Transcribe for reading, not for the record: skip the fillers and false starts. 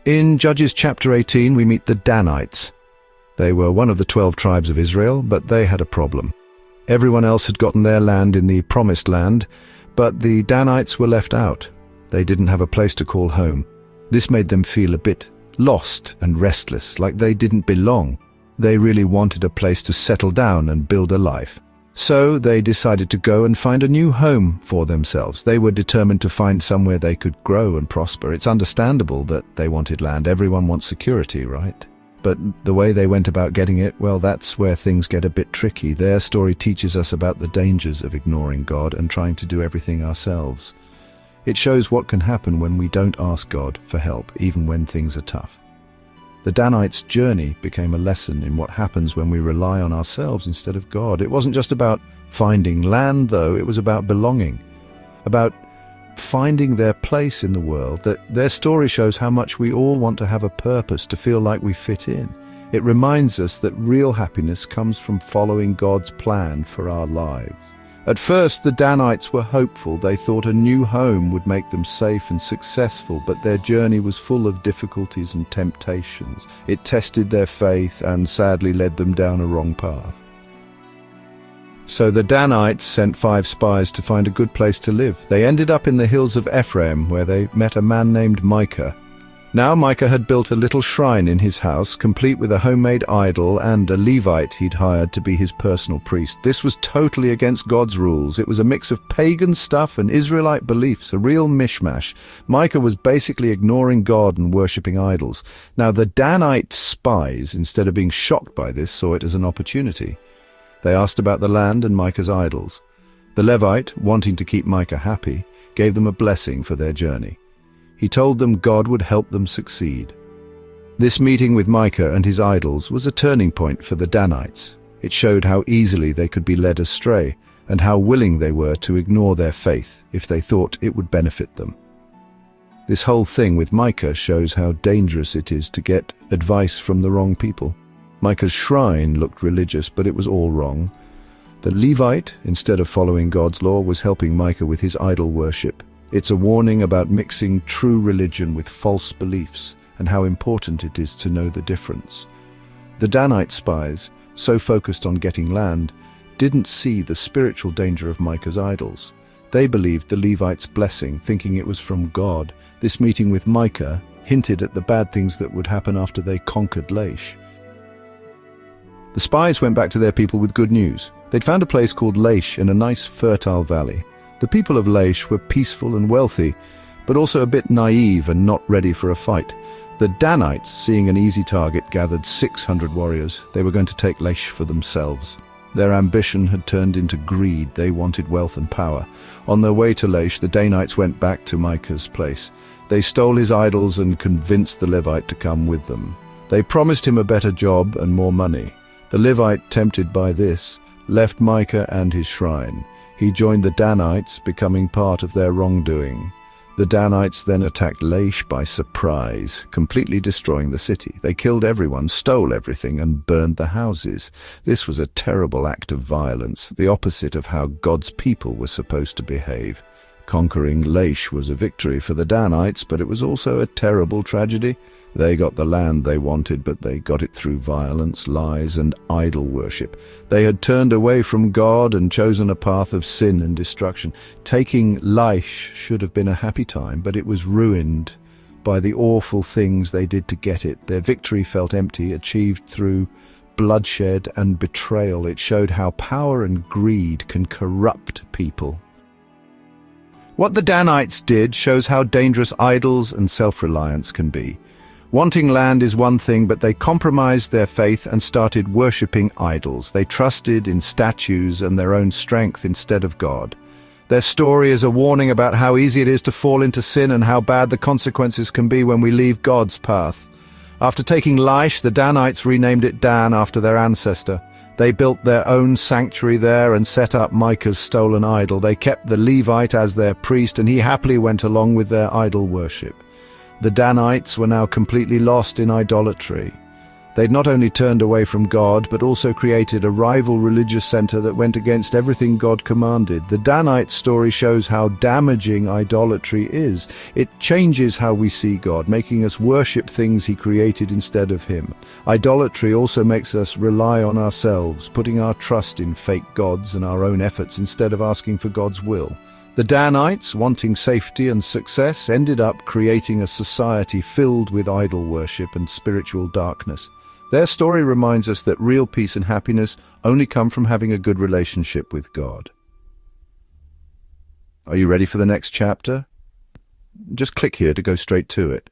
In Judges chapter 18, we meet the Danites. They were one of the 12 tribes of Israel, but they had a problem. Everyone else had gotten their land in the promised land, but the Danites were left out. They didn't have a place to call home. This made them feel a bit lost and restless, like they didn't belong. They really wanted a place to settle down and build a life. So they decided to go and find a new home for themselves. They were determined to find somewhere they could grow and prosper. It's understandable that they wanted land. Everyone wants security, right? But the way they went about getting it, well, that's where things get a bit tricky. Their story teaches us about the dangers of ignoring God and trying to do everything ourselves. It shows what can happen when we don't ask God for help, even when things are tough. The Danites' journey became a lesson in what happens when we rely on ourselves instead of God. It wasn't just about finding land, though. It was about belonging, about finding their place in the world. That their story shows how much we all want to have a purpose, to feel like we fit in. It reminds us that real happiness comes from following God's plan for our lives. At first, the Danites were hopeful. They thought a new home would make them safe and successful, but their journey was full of difficulties and temptations. It tested their faith and sadly led them down a wrong path. So the Danites sent 5 spies to find a good place to live. They ended up in the hills of Ephraim, where they met a man named Micah. Now Micah had built a little shrine in his house, complete with a homemade idol and a Levite he'd hired to be his personal priest. This was totally against God's rules. It was a mix of pagan stuff and Israelite beliefs, a real mishmash. Micah was basically ignoring God and worshipping idols. Now the Danite spies, instead of being shocked by this, saw it as an opportunity. They asked about the land and Micah's idols. The Levite, wanting to keep Micah happy, gave them a blessing for their journey. He told them God would help them succeed. This meeting with Micah and his idols was a turning point for the Danites. It showed how easily they could be led astray and how willing they were to ignore their faith if they thought it would benefit them. This whole thing with Micah shows how dangerous it is to get advice from the wrong people. Micah's shrine looked religious, but it was all wrong. The Levite, instead of following God's law, was helping Micah with his idol worship. It's a warning about mixing true religion with false beliefs and how important it is to know the difference. The Danite spies, so focused on getting land, didn't see the spiritual danger of Micah's idols. They believed the Levite's blessing, thinking it was from God. This meeting with Micah hinted at the bad things that would happen after they conquered Laish. The spies went back to their people with good news. They'd found a place called Laish in a nice fertile valley. The people of Laish were peaceful and wealthy, but also a bit naive and not ready for a fight. The Danites, seeing an easy target, gathered 600 warriors. They were going to take Laish for themselves. Their ambition had turned into greed. They wanted wealth and power. On their way to Laish, the Danites went back to Micah's place. They stole his idols and convinced the Levite to come with them. They promised him a better job and more money. The Levite, tempted by this, left Micah and his shrine. He joined the Danites, becoming part of their wrongdoing. The Danites then attacked Laish by surprise, completely destroying the city. They killed everyone, stole everything, and burned the houses. This was a terrible act of violence, the opposite of how God's people were supposed to behave. Conquering Laish was a victory for the Danites, but it was also a terrible tragedy. They got the land they wanted, but they got it through violence, lies, and idol worship. They had turned away from God and chosen a path of sin and destruction. Taking Laish should have been a happy time, but it was ruined by the awful things they did to get it. Their victory felt empty, achieved through bloodshed and betrayal. It showed how power and greed can corrupt people. What the Danites did shows how dangerous idols and self-reliance can be. Wanting land is one thing, but they compromised their faith and started worshipping idols. They trusted in statues and their own strength instead of God. Their story is a warning about how easy it is to fall into sin and how bad the consequences can be when we leave God's path. After taking Laish, the Danites renamed it Dan after their ancestor. They built their own sanctuary there and set up Micah's stolen idol. They kept the Levite as their priest, and he happily went along with their idol worship. The Danites were now completely lost in idolatry. They'd not only turned away from God, but also created a rival religious center that went against everything God commanded. The Danites story shows how damaging idolatry is. It changes how we see God, making us worship things He created instead of Him. Idolatry also makes us rely on ourselves, putting our trust in fake gods and our own efforts instead of asking for God's will. The Danites, wanting safety and success, ended up creating a society filled with idol worship and spiritual darkness. Their story reminds us that real peace and happiness only come from having a good relationship with God. Are you ready for the next chapter? Just click here to go straight to it.